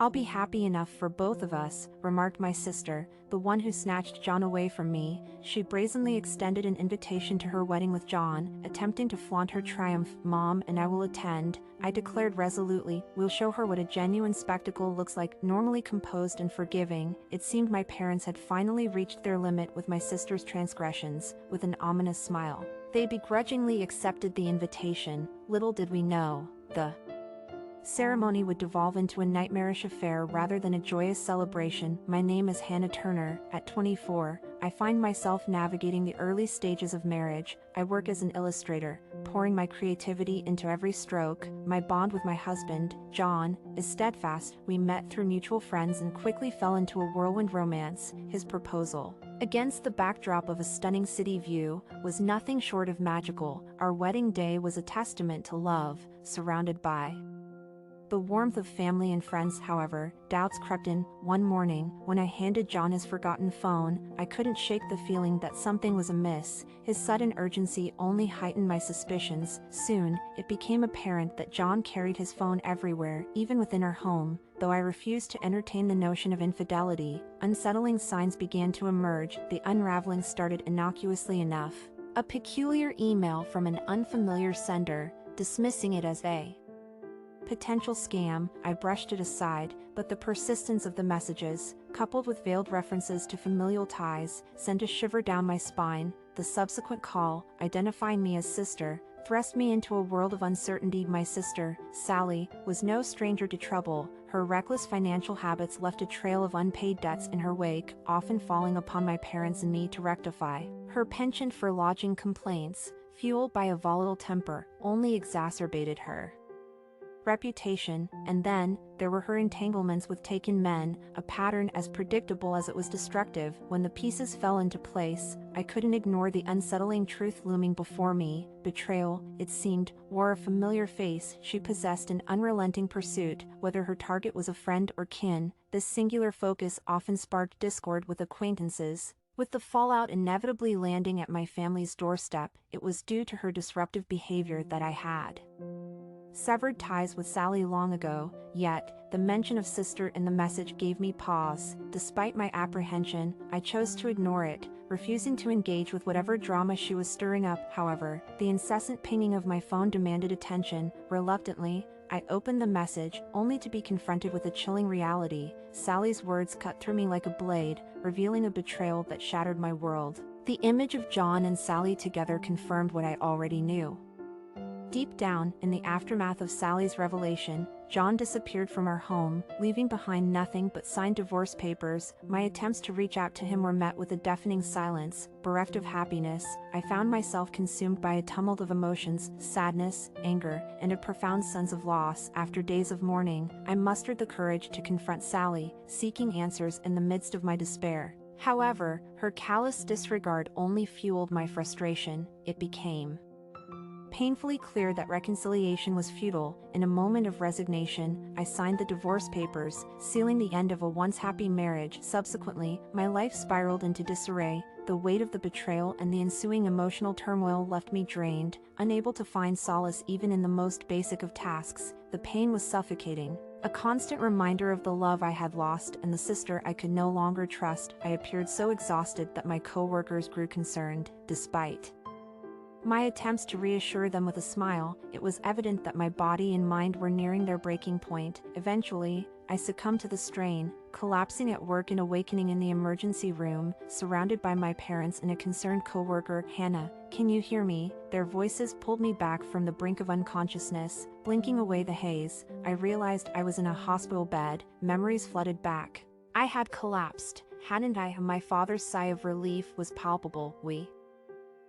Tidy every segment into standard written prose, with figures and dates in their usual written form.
"I'll be happy enough for both of us," remarked my sister, the one who snatched John away from me. She brazenly extended an invitation to her wedding with John, attempting to flaunt her triumph. "Mom and I will attend," I declared resolutely. "We'll show her what a genuine spectacle looks like." Normally composed and forgiving, it seemed my parents had finally reached their limit with my sister's transgressions. With an ominous smile, they begrudgingly accepted the invitation. Little did we know, the ceremony would devolve into a nightmarish affair rather than a joyous celebration. My name is Hannah Turner. At 24, I find myself navigating the early stages of marriage. I work as an illustrator, pouring my creativity into every stroke. My bond with my husband, John, is steadfast. We met through mutual friends and quickly fell into a whirlwind romance. His proposal, against the backdrop of a stunning city view, was nothing short of magical. Our wedding day was a testament to love, surrounded by the warmth of family and friends. However, doubts crept in. One morning, when I handed John his forgotten phone, I couldn't shake the feeling that something was amiss. His sudden urgency only heightened my suspicions. Soon, it became apparent that John carried his phone everywhere, even within our home. Though I refused to entertain the notion of infidelity, unsettling signs began to emerge. The unraveling started innocuously enough. A peculiar email from an unfamiliar sender, dismissing it as a potential scam. I brushed it aside, but the persistence of the messages, coupled with veiled references to familial ties, sent a shiver down my spine. The subsequent call, identifying me as sister, thrust me into a world of uncertainty. My sister, Sally, was no stranger to trouble. Her reckless financial habits left a trail of unpaid debts in her wake, often falling upon my parents and me to rectify. Her penchant for lodging complaints, fueled by a volatile temper, only exacerbated her reputation. And then, there were her entanglements with taken men, a pattern as predictable as it was destructive. When the pieces fell into place, I couldn't ignore the unsettling truth looming before me. Betrayal, it seemed, wore a familiar face. She possessed an unrelenting pursuit, whether her target was a friend or kin. This singular focus often sparked discord with acquaintances, with the fallout inevitably landing at my family's doorstep. It was due to her disruptive behavior that I had severed ties with Sally long ago, yet, the mention of sister in the message gave me pause. Despite my apprehension, I chose to ignore it, refusing to engage with whatever drama she was stirring up. However, the incessant pinging of my phone demanded attention. Reluctantly, I opened the message, only to be confronted with a chilling reality. Sally's words cut through me like a blade, revealing a betrayal that shattered my world. The image of John and Sally together confirmed what I already knew. Deep down, in the aftermath of Sally's revelation, John disappeared from our home, leaving behind nothing but signed divorce papers. My attempts to reach out to him were met with a deafening silence. Bereft of happiness, I found myself consumed by a tumult of emotions: sadness, anger, and a profound sense of loss. After days of mourning, I mustered the courage to confront Sally, seeking answers in the midst of my despair. However, her callous disregard only fueled my frustration. It became painfully clear that reconciliation was futile. In a moment of resignation, I signed the divorce papers, sealing the end of a once happy marriage. Subsequently, my life spiraled into disarray. The weight of the betrayal and the ensuing emotional turmoil left me drained, unable to find solace even in the most basic of tasks. The pain was suffocating, a constant reminder of the love I had lost and the sister I could no longer trust. I appeared so exhausted that my co-workers grew concerned. Despite my attempts to reassure them with a smile, it was evident that my body and mind were nearing their breaking point. Eventually, I succumbed to the strain, collapsing at work and awakening in the emergency room, surrounded by my parents and a concerned coworker. "Hannah, can you hear me?" Their voices pulled me back from the brink of unconsciousness. Blinking away the haze, I realized I was in a hospital bed. Memories flooded back. I had collapsed, hadn't I? My father's sigh of relief was palpable. "We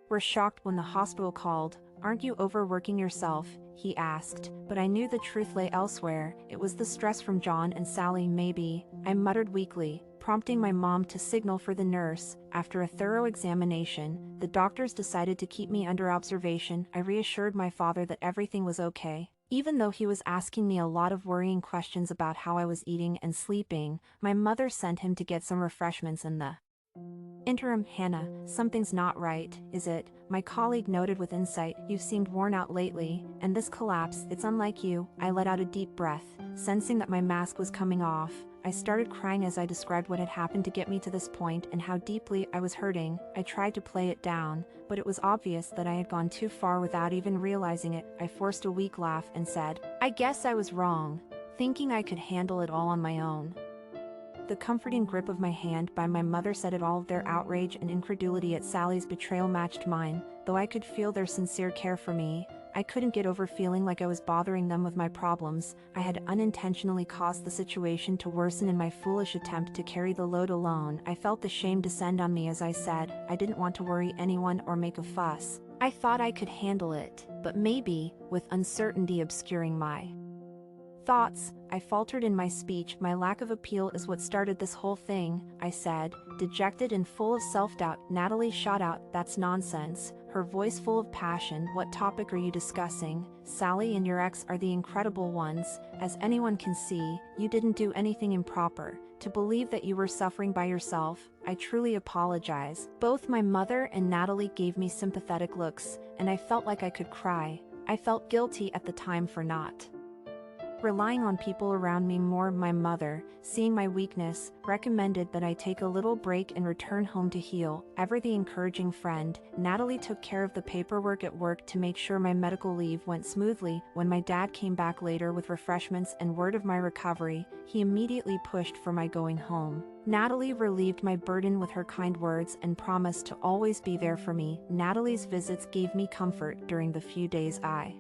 were shocked when the hospital called. Aren't you overworking yourself?" he asked, but I knew the truth lay elsewhere. It was the stress from John and Sally. "Maybe," I muttered weakly, prompting my mom to signal for the nurse. After a thorough examination, the doctors decided to keep me under observation. I reassured my father that everything was okay. Even though he was asking me a lot of worrying questions about how I was eating and sleeping, my mother sent him to get some refreshments in the Interim, Hannah, something's not right, is it? My colleague noted with insight. You seemed worn out lately, and this collapse, it's unlike you. I let out a deep breath, sensing that my mask was coming off. I started crying as I described what had happened to get me to this point and how deeply I was hurting. I tried to play it down, but it was obvious that I had gone too far without even realizing it. I forced a weak laugh and said, I guess I was wrong, thinking I could handle it all on my own. The comforting grip of my hand by my mother said it all. Their outrage and incredulity at Sally's betrayal matched mine, though I could feel their sincere care for me. I couldn't get over feeling like I was bothering them with my problems. I had unintentionally caused the situation to worsen in my foolish attempt to carry the load alone. I felt the shame descend on me as I said, I didn't want to worry anyone or make a fuss. I thought I could handle it, but maybe, with uncertainty obscuring my thoughts, I faltered in my speech. My lack of appeal is what started this whole thing, I said, dejected and full of self-doubt. Natalie shot out, that's nonsense, her voice full of passion. What topic are you discussing? Sally and your ex are the incredible ones. As anyone can see, you didn't do anything improper. To believe that you were suffering by yourself, I truly apologize. Both my mother and Natalie gave me sympathetic looks, and I felt like I could cry. I felt guilty at the time for not relying on people around me more. My mother, seeing my weakness, recommended that I take a little break and return home to heal. Ever the encouraging friend, Natalie took care of the paperwork at work to make sure my medical leave went smoothly. When my dad came back later with refreshments and word of my recovery, he immediately pushed for my going home. Natalie relieved my burden with her kind words and promised to always be there for me. Natalie's visits gave me comfort during the few days I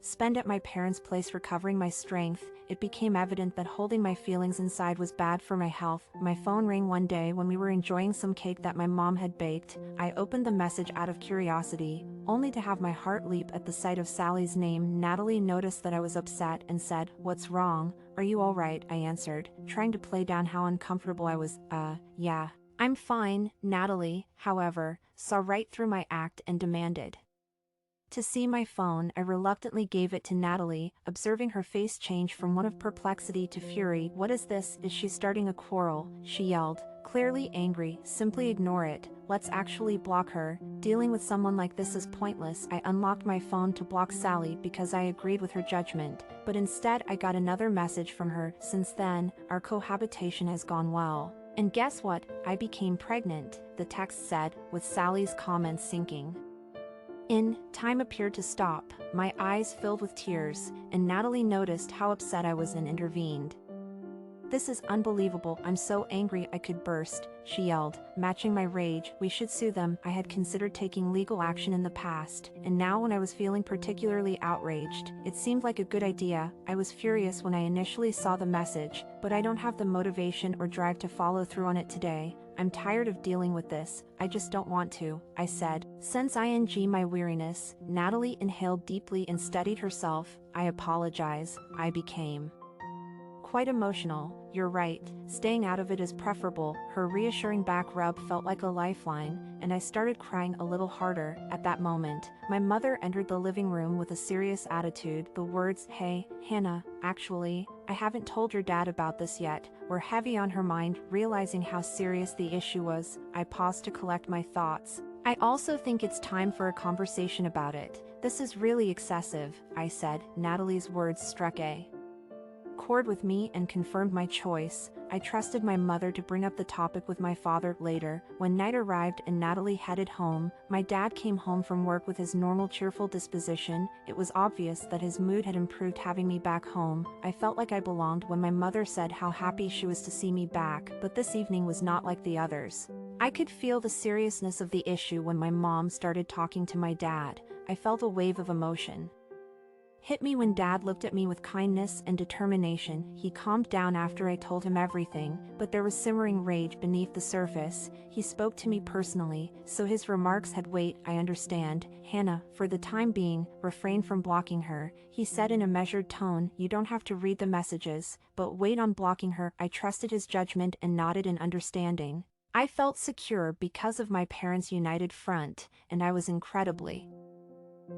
spent at my parents' place recovering my strength. It became evident that holding my feelings inside was bad for my health. My phone rang one day when we were enjoying some cake that my mom had baked. I opened the message out of curiosity, only to have my heart leap at the sight of Sally's name. Natalie noticed that I was upset and said, "What's wrong? Are you all right?" I answered, trying to play down how uncomfortable I was. Yeah. I'm fine." Natalie, however, saw right through my act and demanded to see my phone. I reluctantly gave it to Natalie, observing her face change from one of perplexity to fury. "What is this? Is she starting a quarrel?" she yelled, clearly angry. "Simply ignore it. Let's actually block her. Dealing with someone like this is pointless." I unlocked my phone to block Sally because I agreed with her judgment, but instead I got another message from her. "Since then, our cohabitation has gone well. And guess what? I became pregnant," the text said, with Sally's comments sinking in. Time appeared to stop. My eyes filled with tears, and Natalie noticed how upset I was and intervened. "This is unbelievable. I'm so angry I could burst," she yelled, matching my rage. "We should sue them." I had considered taking legal action in the past, and now when I was feeling particularly outraged, it seemed like a good idea. I was furious when I initially saw the message, but I don't have the motivation or drive to follow through on it today. "I'm tired of dealing with this. I just don't want to," I said. Since my weariness, Natalie inhaled deeply and steadied herself. "I apologize. I became quite emotional. You're right. Staying out of it is preferable." Her reassuring back rub felt like a lifeline, and I started crying a little harder. At that moment, my mother entered the living room with a serious attitude. The words, "Hey, Hannah, actually, I haven't told your dad about this yet," were heavy on her mind. Realizing how serious the issue was, I paused to collect my thoughts. "I also think it's time for a conversation about it. This is really excessive," I said. Natalie's words struck a chord with me and confirmed my choice. I trusted my mother to bring up the topic with my father later. When night arrived and Natalie headed home, my dad came home from work with his normal cheerful disposition. It was obvious that his mood had improved having me back home. I felt like I belonged when my mother said how happy she was to see me back, but this evening was not like the others. I could feel the seriousness of the issue when my mom started talking to my dad. I felt a wave of emotion hit me when Dad looked at me with kindness and determination. He calmed down after I told him everything, but there was simmering rage beneath the surface. He spoke to me personally, so his remarks had weight. "I understand, Hannah. For the time being, refrain from blocking her," he said in a measured tone. "You don't have to read the messages, but wait on blocking her." I trusted his judgment and nodded in understanding. I felt secure because of my parents' united front, and I was incredibly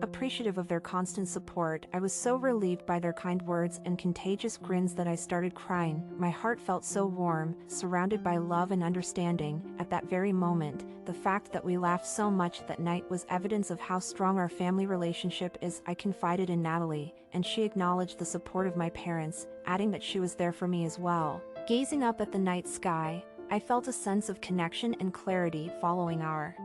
Appreciative of their constant support, I was so relieved by their kind words and contagious grins that I started crying. My heart felt so warm, surrounded by love and understanding. At that very moment, the fact that we laughed so much that night was evidence of how strong our family relationship is. I confided in Natalie, and she acknowledged the support of my parents, adding that she was there for me as well. Gazing up at the night sky, I felt a sense of connection and clarity. Following our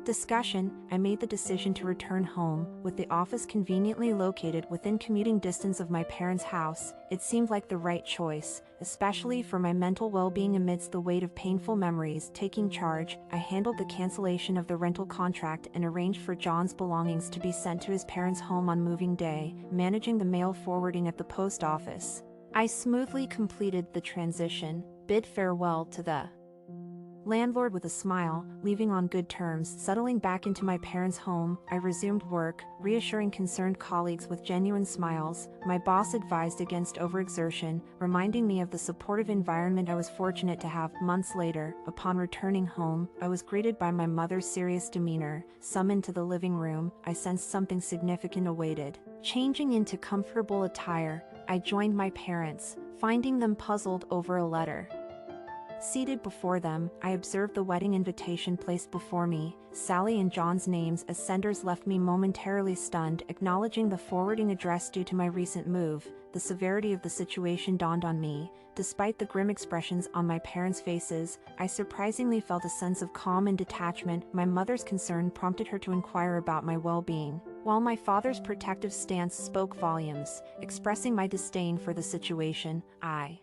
discussion, I made the decision to return home. With the office conveniently located within commuting distance of my parents' house, it seemed like the right choice, especially for my mental well-being amidst the weight of painful memories. Taking charge, I handled the cancellation of the rental contract and arranged for John's belongings to be sent to his parents' home on moving day, managing the mail forwarding at the post office. I smoothly completed the transition, bid farewell to the landlord with a smile, leaving on good terms. Settling back into my parents' home, I resumed work, reassuring concerned colleagues with genuine smiles. My boss advised against overexertion, reminding me of the supportive environment I was fortunate to have. Months later, upon returning home, I was greeted by my mother's serious demeanor. Summoned to the living room, I sensed something significant awaited. Changing into comfortable attire, I joined my parents, finding them puzzled over a letter. Seated before them, I observed the wedding invitation placed before me. Sally and John's names as senders left me momentarily stunned. Acknowledging the forwarding address due to my recent move, the severity of the situation dawned on me. Despite the grim expressions on my parents' faces, I surprisingly felt a sense of calm and detachment. My mother's concern prompted her to inquire about my well-being, while my father's protective stance spoke volumes. Expressing my disdain for the situation, I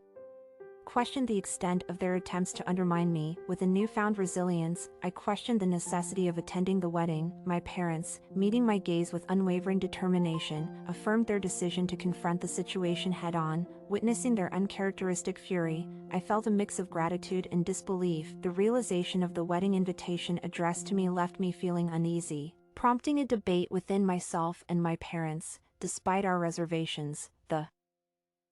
questioned the extent of their attempts to undermine me. With a newfound resilience, I questioned the necessity of attending the wedding. My parents, meeting my gaze with unwavering determination, affirmed their decision to confront the situation head-on. Witnessing their uncharacteristic fury, I felt a mix of gratitude and disbelief. The realization of the wedding invitation addressed to me left me feeling uneasy, prompting a debate within myself and my parents. Despite our reservations, the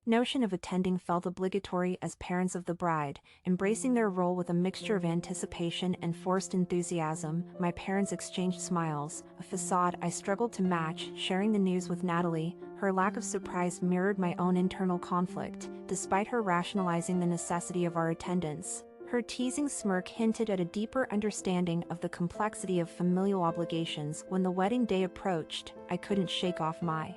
notion of attending felt obligatory as parents of the bride, embracing their role with a mixture of anticipation and forced enthusiasm. My parents exchanged smiles, a facade I struggled to match. Sharing the news with Natalie, her lack of surprise mirrored my own internal conflict. Despite her rationalizing the necessity of our attendance, her teasing smirk hinted at a deeper understanding of the complexity of familial obligations. When the wedding day approached, I couldn't shake off my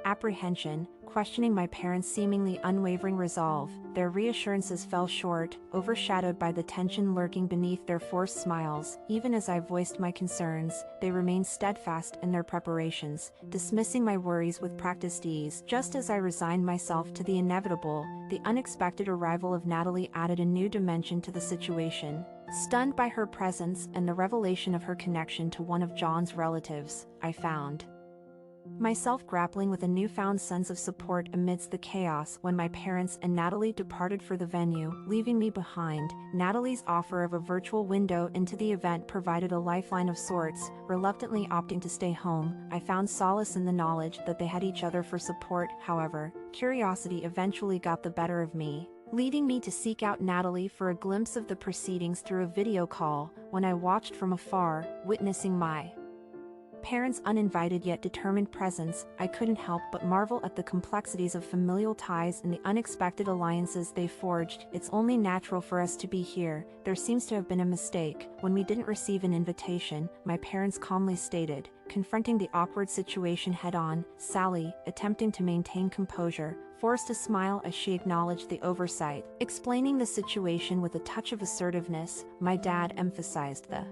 apprehension, questioning my parents' seemingly unwavering resolve. Their reassurances fell short, overshadowed by the tension lurking beneath their forced smiles. Even as I voiced my concerns, they remained steadfast in their preparations, dismissing my worries with practiced ease. Just as I resigned myself to the inevitable, the unexpected arrival of Natalie added a new dimension to the situation. Stunned by her presence and the revelation of her connection to one of John's relatives, I found myself grappling with a newfound sense of support amidst the chaos. When my parents and Natalie departed for the venue, leaving me behind, Natalie's offer of a virtual window into the event provided a lifeline of sorts. Reluctantly opting to stay home, I found solace in the knowledge that they had each other for support. However, curiosity eventually got the better of me, leading me to seek out Natalie for a glimpse of the proceedings through a video call. When I watched from afar, witnessing my parents' uninvited yet determined presence, I couldn't help but marvel at the complexities of familial ties and the unexpected alliances they forged. It's only natural for us to be here. There seems to have been a mistake. When we didn't receive an invitation, my parents calmly stated, confronting the awkward situation head-on. Sally, attempting to maintain composure, forced a smile as she acknowledged the oversight. Explaining the situation with a touch of assertiveness, my dad emphasized the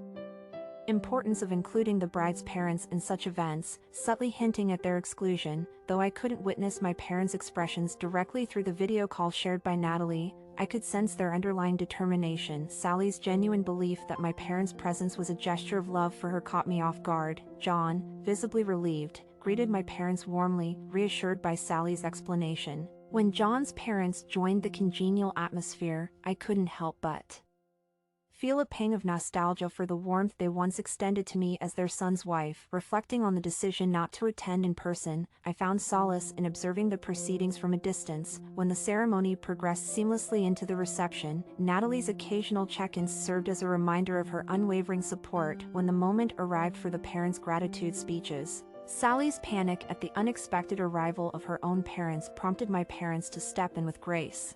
importance of including the bride's parents in such events, subtly hinting at their exclusion. Though I couldn't witness my parents' expressions directly through the video call shared by Natalie, I could sense their underlying determination. Sally's genuine belief that my parents' presence was a gesture of love for her caught me off guard. John, visibly relieved, greeted my parents warmly, reassured by Sally's explanation. When John's parents joined the congenial atmosphere, I couldn't help but feel a pang of nostalgia for the warmth they once extended to me as their son's wife. Reflecting on the decision not to attend in person, I found solace in observing the proceedings from a distance. When the ceremony progressed seamlessly into the reception, Natalie's occasional check-ins served as a reminder of her unwavering support. When the moment arrived for the parents' gratitude speeches, Sally's panic at the unexpected arrival of her own parents prompted my parents to step in with grace.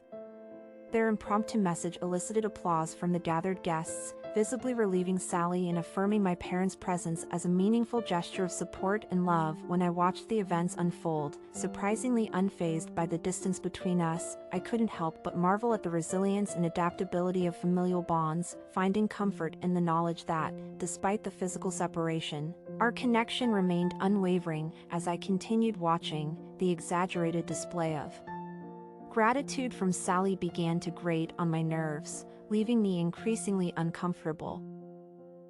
Their impromptu message elicited applause from the gathered guests, visibly relieving Sally and affirming my parents' presence as a meaningful gesture of support and love. When I watched the events unfold, surprisingly unfazed by the distance between us, I couldn't help but marvel at the resilience and adaptability of familial bonds, finding comfort in the knowledge that, despite the physical separation, our connection remained unwavering. As I continued watching, the exaggerated display of gratitude from Sally began to grate on my nerves, leaving me increasingly uncomfortable.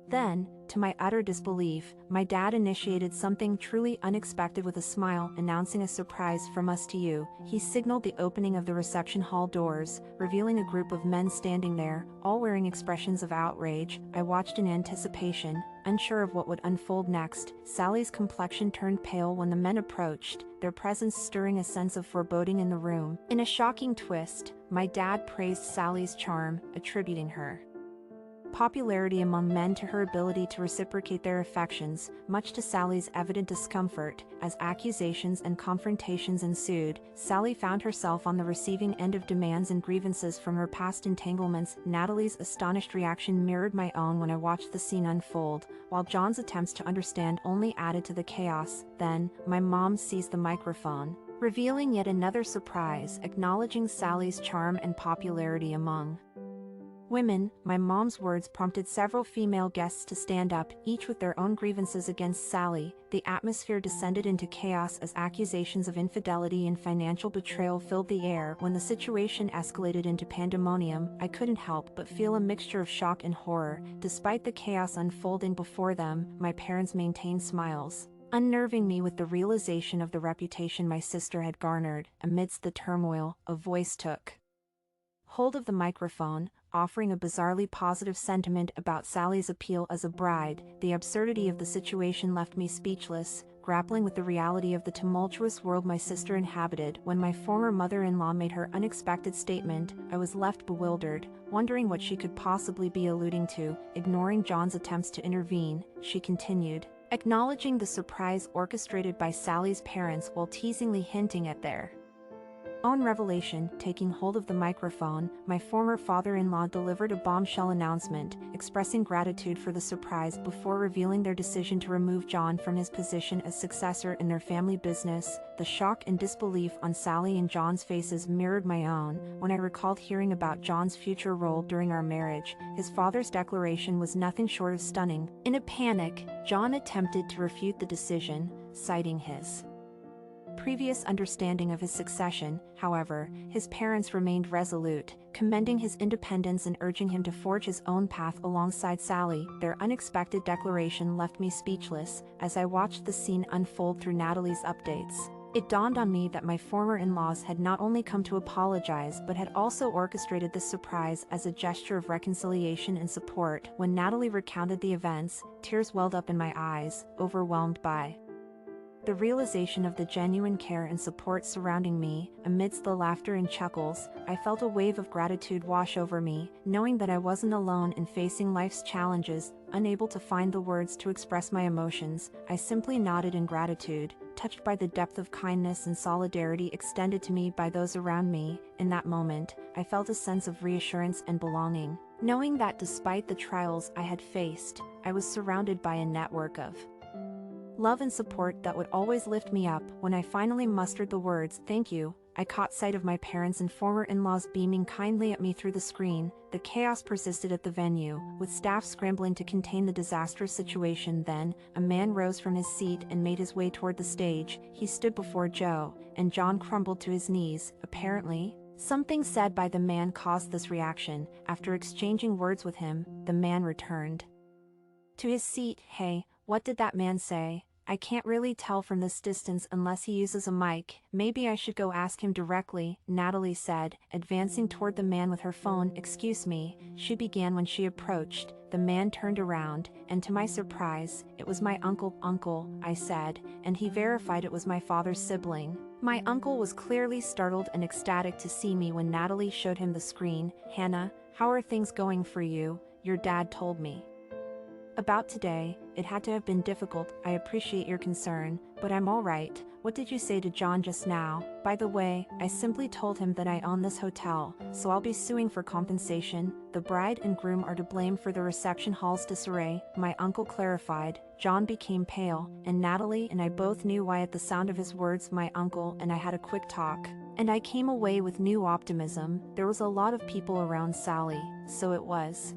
Then, to my utter disbelief, my dad initiated something truly unexpected with a smile, announcing a surprise from us to you. He signaled the opening of the reception hall doors, revealing a group of men standing there, all wearing expressions of outrage. I watched in anticipation, unsure of what would unfold next. Sally's complexion turned pale when the men approached, their presence stirring a sense of foreboding in the room. In a shocking twist, my dad praised Sally's charm, attributing her popularity among men to her ability to reciprocate their affections, much to Sally's evident discomfort. As accusations and confrontations ensued, Sally found herself on the receiving end of demands and grievances from her past entanglements. Natalie's astonished reaction mirrored my own when I watched the scene unfold, while John's attempts to understand only added to the chaos. Then, my mom seized the microphone, revealing yet another surprise, acknowledging Sally's charm and popularity among women. My mom's words prompted several female guests to stand up, each with their own grievances against Sally. The atmosphere descended into chaos as accusations of infidelity and financial betrayal filled the air. When the situation escalated into pandemonium, I couldn't help but feel a mixture of shock and horror. Despite the chaos unfolding before them, my parents maintained smiles, unnerving me with the realization of the reputation my sister had garnered. Amidst the turmoil, a voice took hold of the microphone, offering a bizarrely positive sentiment about Sally's appeal as a bride. The absurdity of the situation left me speechless, grappling with the reality of the tumultuous world my sister inhabited. When my former mother-in-law made her unexpected statement, I was left bewildered, wondering what she could possibly be alluding to. Ignoring John's attempts to intervene, she continued, acknowledging the surprise orchestrated by Sally's parents while teasingly hinting at their own revelation. Taking hold of the microphone, my former father-in-law delivered a bombshell announcement, expressing gratitude for the surprise before revealing their decision to remove John from his position as successor in their family business. The shock and disbelief on Sally and John's faces mirrored my own. When I recalled hearing about John's future role during our marriage, his father's declaration was nothing short of stunning. In a panic, John attempted to refute the decision, citing his previous understanding of his succession. However, his parents remained resolute, commending his independence and urging him to forge his own path alongside Sally. Their unexpected declaration left me speechless. As I watched the scene unfold through Natalie's updates, it dawned on me that my former in-laws had not only come to apologize but had also orchestrated this surprise as a gesture of reconciliation and support. When Natalie recounted the events, tears welled up in my eyes, overwhelmed by the realization of the genuine care and support surrounding me. Amidst the laughter and chuckles, I felt a wave of gratitude wash over me, knowing that I wasn't alone in facing life's challenges. Unable to find the words to express my emotions, I simply nodded in gratitude, touched by the depth of kindness and solidarity extended to me by those around me. In that moment, I felt a sense of reassurance and belonging, knowing that despite the trials I had faced, I was surrounded by a network of love and support that would always lift me up. When I finally mustered the words, "Thank you," I caught sight of my parents and former in-laws beaming kindly at me through the screen. The chaos persisted at the venue, with staff scrambling to contain the disastrous situation. Then, a man rose from his seat and made his way toward the stage. He stood before Joe, and John crumbled to his knees. Apparently, something said by the man caused this reaction. After exchanging words with him, the man returned to his seat. "Hey, what did that man say?" I can't really tell from this distance unless he uses a mic. Maybe I should go ask him directly, Natalie said, advancing toward the man with her phone. Excuse me, she began. When she approached, the man turned around, and to my surprise, it was my uncle. Uncle, I said, and he verified it was my father's sibling. My uncle was clearly startled and ecstatic to see me when Natalie showed him the screen. Hannah, how are things going for you? Your dad told me about today. It had to have been difficult. I appreciate your concern, but I'm all right. What did you say to John just now? By the way, I simply told him that I own this hotel, so I'll be suing for compensation. The bride and groom are to blame for the reception hall's disarray, my uncle clarified. John became pale, and Natalie and I both knew why at the sound of his words. My uncle and I had a quick talk, and I came away with new optimism. There was a lot of people around Sally, so it was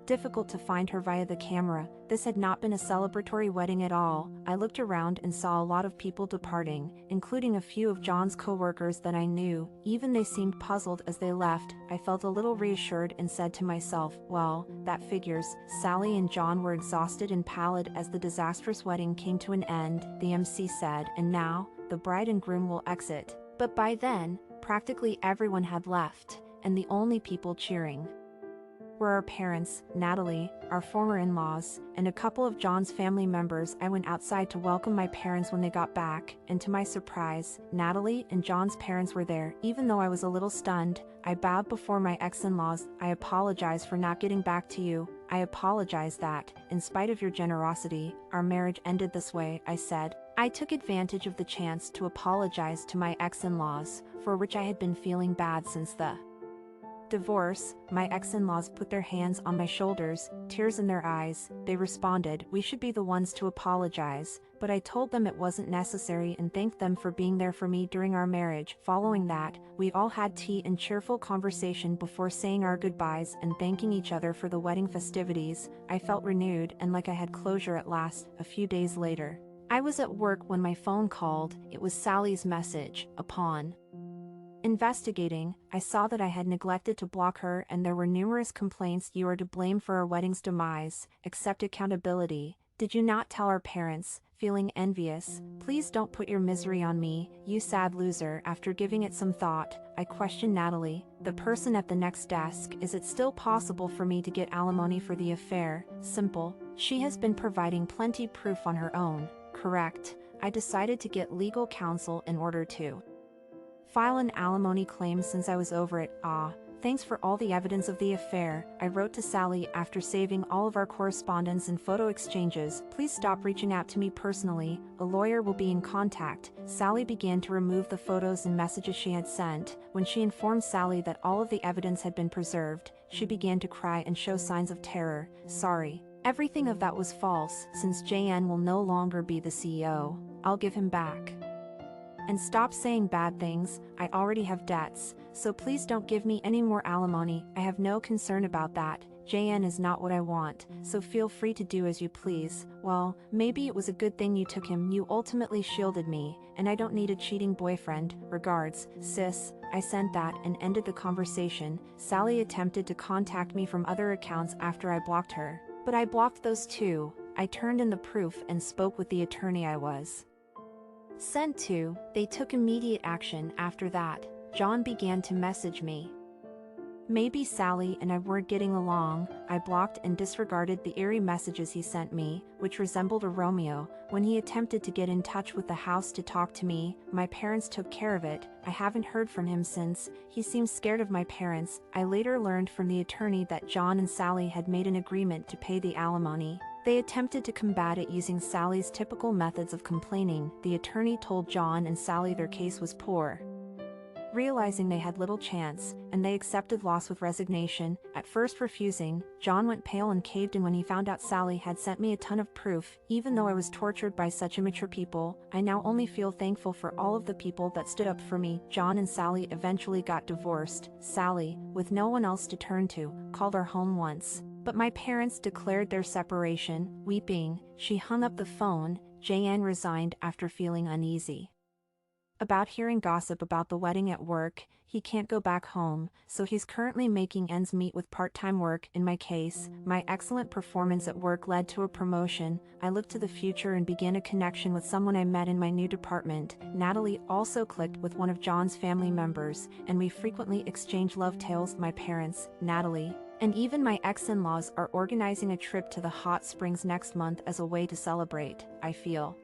difficult to find her via the camera. This had not been a celebratory wedding at all. I looked around and saw a lot of people departing, including a few of John's co-workers that I knew. Even they seemed puzzled as they left. I felt a little reassured and said to myself, well, that figures. Sally and John were exhausted and pallid as the disastrous wedding came to an end, the MC said, and now, the bride and groom will exit. But by then, practically everyone had left, and the only people cheering were our parents, Natalie, our former in-laws, and a couple of John's family members. I went outside to welcome my parents when they got back, and to my surprise, Natalie and John's parents were there. Even though I was a little stunned, I bowed before my ex-in-laws. I apologize for not getting back to you. I apologize that, in spite of your generosity, our marriage ended this way, I said. I took advantage of the chance to apologize to my ex-in-laws, for which I had been feeling bad since the divorce. My ex-in-laws put their hands on my shoulders, tears in their eyes. They responded, we should be the ones to apologize, but I told them it wasn't necessary and thanked them for being there for me during our marriage. Following that, we all had tea and cheerful conversation before saying our goodbyes and thanking each other for the wedding festivities. I felt renewed and like I had closure at last. A few days later, I was at work when my phone called. It was Sally's message. Upon investigating, I saw that I had neglected to block her and there were numerous complaints. You are to blame for our wedding's demise. Accept accountability. Did you not tell our parents? Feeling envious. Please don't put your misery on me, you sad loser. After giving it some thought, I questioned Natalie, the person at the next desk. Is it still possible for me to get alimony for the affair? Simple. She has been providing plenty proof on her own. Correct. I decided to get legal counsel in order to file an alimony claim since I was over it. Thanks for all the evidence of the affair, I wrote to Sally after saving all of our correspondence and photo exchanges. Please stop reaching out to me personally, a lawyer will be in contact. Sally began to remove the photos and messages she had sent. When she informed Sally that all of the evidence had been preserved, she began to cry and show signs of terror. Sorry. Everything of that was false. Since JN will no longer be the CEO, I'll give him back. And stop saying bad things. I already have debts, so please don't give me any more alimony. I have no concern about that. JN is not what I want, so feel free to do as you please. Well, maybe it was a good thing you took him. You ultimately shielded me, and I don't need a cheating boyfriend. Regards, sis. I sent that and ended the conversation. Sally attempted to contact me from other accounts after I blocked her, but I blocked those too. I turned in the proof and spoke with the attorney I was sent to. They took immediate action. After that, John began to message me. Maybe Sally and I weren't getting along. I blocked and disregarded the eerie messages he sent me, which resembled a Romeo. When he attempted to get in touch with the house to talk to me, my parents took care of it. I haven't heard from him since. He seems scared of my parents. I later learned from the attorney that John and Sally had made an agreement to pay the alimony. They attempted to combat it using Sally's typical methods of complaining. The attorney told John and Sally their case was poor, realizing they had little chance, and they accepted loss with resignation. At first refusing, John went pale and caved in when he found out Sally had sent me a ton of proof. Even though I was tortured by such immature people, I now only feel thankful for all of the people that stood up for me. John and Sally eventually got divorced. Sally, with no one else to turn to, called our home once, but my parents declared their separation. Weeping, she hung up the phone. JN resigned after feeling uneasy About hearing gossip about the wedding at work, he can't go back home, so he's currently making ends meet with part-time work. In my case, my excellent performance at work led to a promotion. I looked to the future and began a connection with someone I met in my new department. Natalie also clicked with one of John's family members, and we frequently exchange love tales. My parents, Natalie, and even my ex-in-laws are organizing a trip to the hot springs next month as a way to celebrate. I feel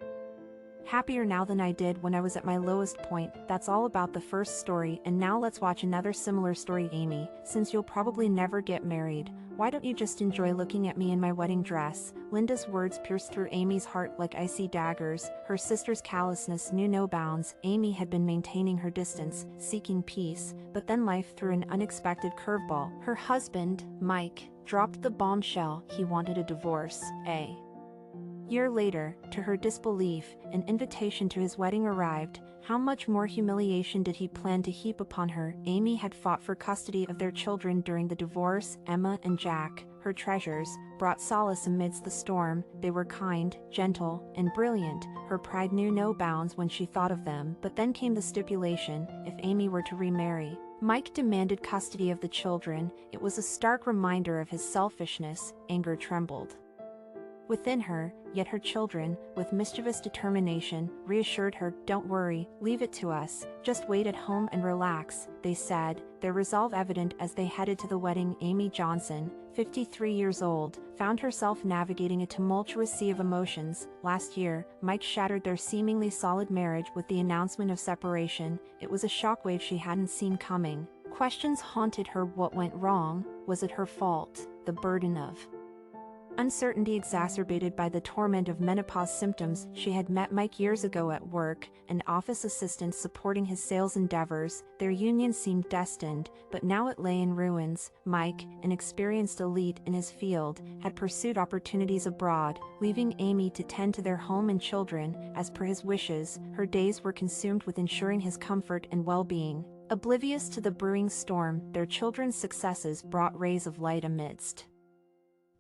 happier now than I did when I was at my lowest point. That's all about the first story, and now let's watch another similar story. Amy, since you'll probably never get married, why don't you just enjoy looking at me in my wedding dress? Linda's words pierced through Amy's heart like icy daggers. Her sister's callousness knew no bounds. Amy had been maintaining her distance, seeking peace, but then life threw an unexpected curveball. Her husband, Mike, dropped the bombshell. He wanted a divorce. A year later, to her disbelief, an invitation to his wedding arrived. How much more humiliation did he plan to heap upon her? Amy had fought for custody of their children during the divorce. Emma and Jack, her treasures, brought solace amidst the storm. They were kind, gentle, and brilliant. Her pride knew no bounds when she thought of them. But then came the stipulation: if Amy were to remarry, Mike demanded custody of the children. It was a stark reminder of his selfishness. Anger trembled within her, yet her children, with mischievous determination, reassured her. "Don't worry, leave it to us, just wait at home and relax," they said, their resolve evident as they headed to the wedding. Amy Johnson, 53 years old, found herself navigating a tumultuous sea of emotions. Last year, Mike shattered their seemingly solid marriage with the announcement of separation. It was a shockwave she hadn't seen coming. Questions haunted her. What went wrong? Was it her fault? The burden of uncertainty exacerbated by the torment of menopause symptoms. She had met Mike years ago at work, an office assistant supporting his sales endeavors. Their union seemed destined, but now it lay in ruins. Mike, an experienced elite in his field, had pursued opportunities abroad, leaving Amy to tend to their home and children. As per his wishes, her days were consumed with ensuring his comfort and well-being. Oblivious to the brewing storm, their children's successes brought rays of light amidst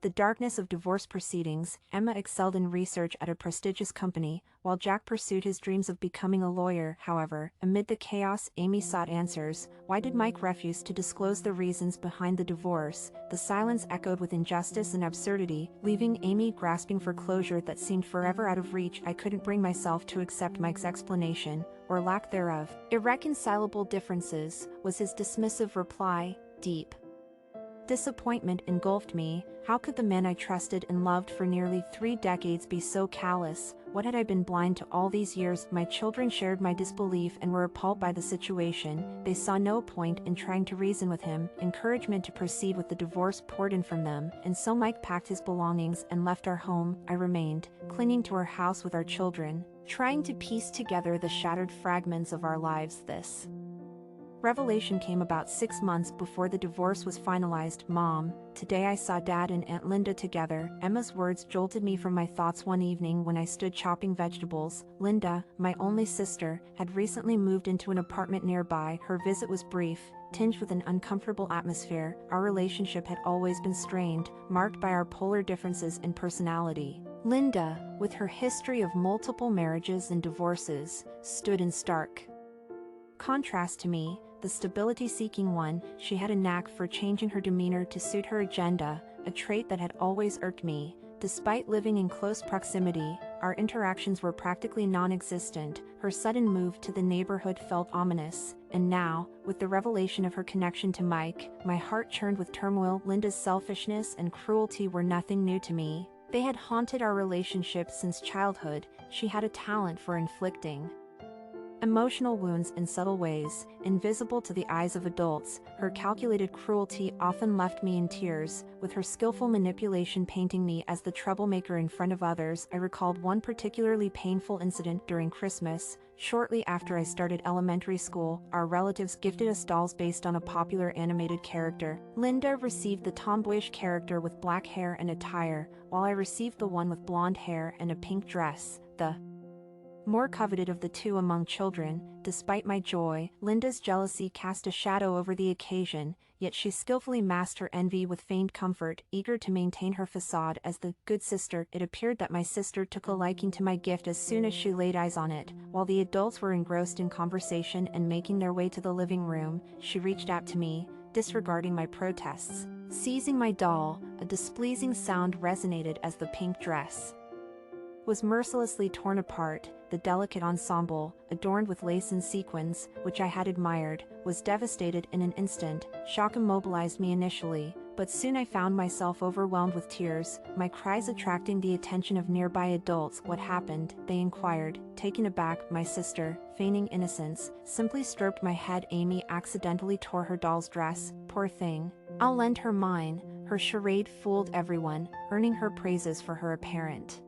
the darkness of divorce proceedings. Emma excelled in research at a prestigious company, while Jack pursued his dreams of becoming a lawyer. However, amid the chaos, Amy sought answers. Why did Mike refuse to disclose the reasons behind the divorce? The silence echoed with injustice and absurdity, leaving Amy grasping for closure that seemed forever out of reach. "I couldn't bring myself to accept Mike's explanation, or lack thereof. Irreconcilable differences," was his dismissive reply. Deep disappointment engulfed me. How could the man I trusted and loved for nearly 3 decades be so callous? What had I been blind to all these years? My children shared my disbelief and were appalled by the situation. They saw no point in trying to reason with him. Encouragement to proceed with the divorce poured in from them, and so Mike packed his belongings and left our home. I remained, clinging to our house with our children, trying to piece together the shattered fragments of our lives. This revelation came about 6 months before the divorce was finalized. "Mom, today I saw Dad and Aunt Linda together." Emma's words jolted me from my thoughts one evening when I stood chopping vegetables. Linda, my only sister, had recently moved into an apartment nearby. Her visit was brief, tinged with an uncomfortable atmosphere. Our relationship had always been strained, marked by our polar differences in personality. Linda, with her history of multiple marriages and divorces, stood in stark contrast to me, the stability-seeking one. She had a knack for changing her demeanor to suit her agenda, a trait that had always irked me. Despite living in close proximity, our interactions were practically non-existent. Her sudden move to the neighborhood felt ominous, and now, with the revelation of her connection to Mike, my heart churned with turmoil. Linda's selfishness and cruelty were nothing new to me. They had haunted our relationship since childhood. She had a talent for inflicting emotional wounds in subtle ways, invisible to the eyes of adults. Her calculated cruelty often left me in tears, with her skillful manipulation painting me as the troublemaker in front of others. I recalled one particularly painful incident during Christmas. Shortly after I started elementary school, our relatives gifted us dolls based on a popular animated character. Linda received the tomboyish character with black hair and attire, while I received the one with blonde hair and a pink dress. The more coveted of the two among children. Despite my joy, Linda's jealousy cast a shadow over the occasion, yet she skillfully masked her envy with feigned comfort, eager to maintain her facade as the good sister. It appeared that my sister took a liking to my gift as soon as she laid eyes on it. While the adults were engrossed in conversation and making their way to the living room, she reached out to me, disregarding my protests. Seizing my doll, a displeasing sound resonated as the pink dress was mercilessly torn apart. The delicate ensemble, adorned with lace and sequins, which I had admired, was devastated in an instant. Shock immobilized me initially, but soon I found myself overwhelmed with tears, my cries attracting the attention of nearby adults. "What happened?" they inquired. Taken aback, my sister, feigning innocence, simply stroked my head. "Amy accidentally tore her doll's dress, poor thing. I'll lend her mine." Her charade fooled everyone, earning her praises for her apparent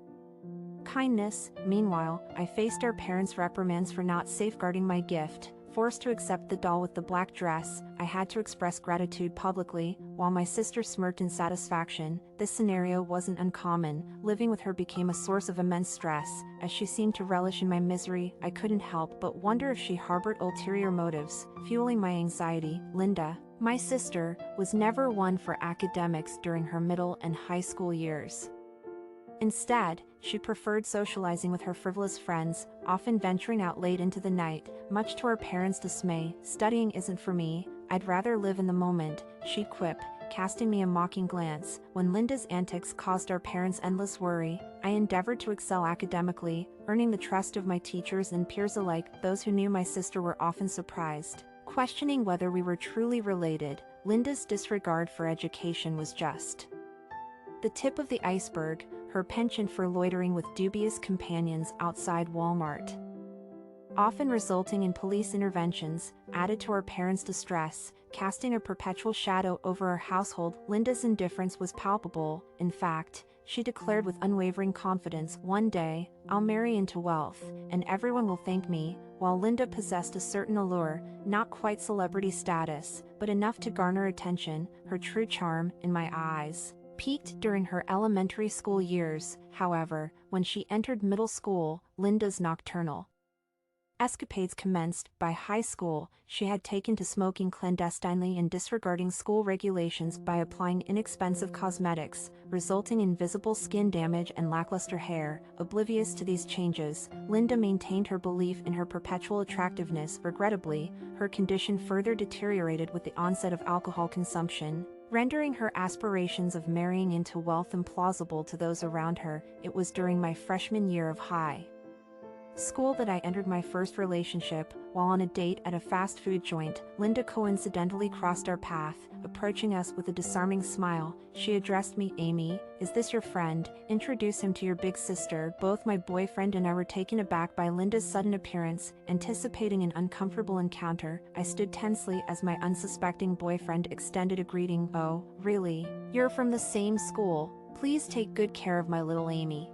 kindness. Meanwhile, I faced our parents' reprimands for not safeguarding my gift. Forced to accept the doll with the black dress, I had to express gratitude publicly, while my sister smirked in satisfaction. This scenario wasn't uncommon. Living with her became a source of immense stress. As she seemed to relish in my misery, I couldn't help but wonder if she harbored ulterior motives, fueling my anxiety. Linda, my sister, was never one for academics during her middle and high school years. Instead, she preferred socializing with her frivolous friends, often venturing out late into the night. Much to her parents' dismay, "Studying isn't for me, I'd rather live in the moment," she'd quip, casting me a mocking glance. When Linda's antics caused our parents endless worry, I endeavored to excel academically, earning the trust of my teachers and peers alike. Those who knew my sister were often surprised, questioning whether we were truly related. Linda's disregard for education was just the tip of the iceberg. Her penchant for loitering with dubious companions outside Walmart, often resulting in police interventions, added to our parents' distress, casting a perpetual shadow over our household. Linda's indifference was palpable. In fact, she declared with unwavering confidence, "One day, I'll marry into wealth, and everyone will thank me." While Linda possessed a certain allure, not quite celebrity status, but enough to garner attention, her true charm, in my eyes, peaked during her elementary school years. However, when she entered middle school, Linda's nocturnal escapades commenced. By high school, she had taken to smoking clandestinely and disregarding school regulations by applying inexpensive cosmetics, resulting in visible skin damage and lackluster hair. Oblivious to these changes, Linda maintained her belief in her perpetual attractiveness. Regrettably, her condition further deteriorated with the onset of alcohol consumption, rendering her aspirations of marrying into wealth implausible to those around her. It was during my freshman year of high school that I entered my first relationship. While on a date at a fast food joint, Linda coincidentally crossed our path. Approaching us with a disarming smile, she addressed me, "Amy, is this your friend? Introduce him to your big sister." Both my boyfriend and I were taken aback by Linda's sudden appearance. Anticipating an uncomfortable encounter, I stood tensely as my unsuspecting boyfriend extended a greeting. "Oh, really? You're from the same school. Please take good care of my little Amy,"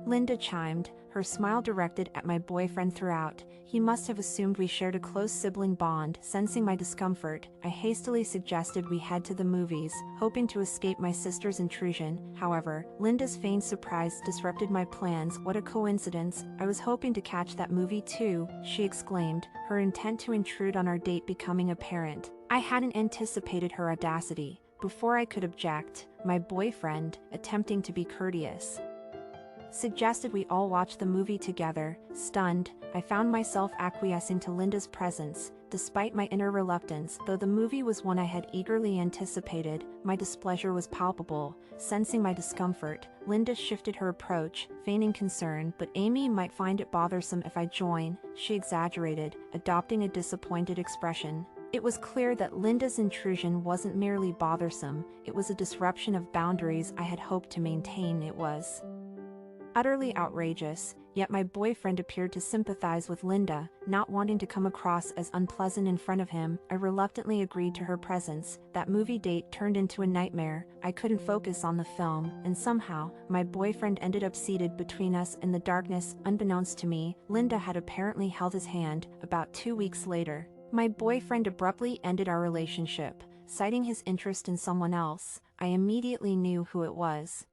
Linda chimed, her smile directed at my boyfriend throughout. He must have assumed we shared a close sibling bond. Sensing my discomfort, I hastily suggested we head to the movies, hoping to escape my sister's intrusion. However, Linda's feigned surprise disrupted my plans. "What a coincidence, I was hoping to catch that movie too," she exclaimed, her intent to intrude on our date becoming apparent. I hadn't anticipated her audacity. Before I could object, my boyfriend, attempting to be courteous, suggested we all watch the movie together. Stunned, I found myself acquiescing to Linda's presence, despite my inner reluctance. Though the movie was one I had eagerly anticipated, my displeasure was palpable. Sensing my discomfort, Linda shifted her approach, feigning concern. "But Amy might find it bothersome if I join," she exaggerated, adopting a disappointed expression. It was clear that Linda's intrusion wasn't merely bothersome, it was a disruption of boundaries I had hoped to maintain. It was utterly outrageous, yet my boyfriend appeared to sympathize with Linda. Not wanting to come across as unpleasant in front of him, I reluctantly agreed to her presence. That movie date turned into a nightmare. I couldn't focus on the film, and somehow, my boyfriend ended up seated between us in the darkness. Unbeknownst to me, Linda had apparently held his hand. About 2 weeks later, my boyfriend abruptly ended our relationship, citing his interest in someone else. I immediately knew who it was.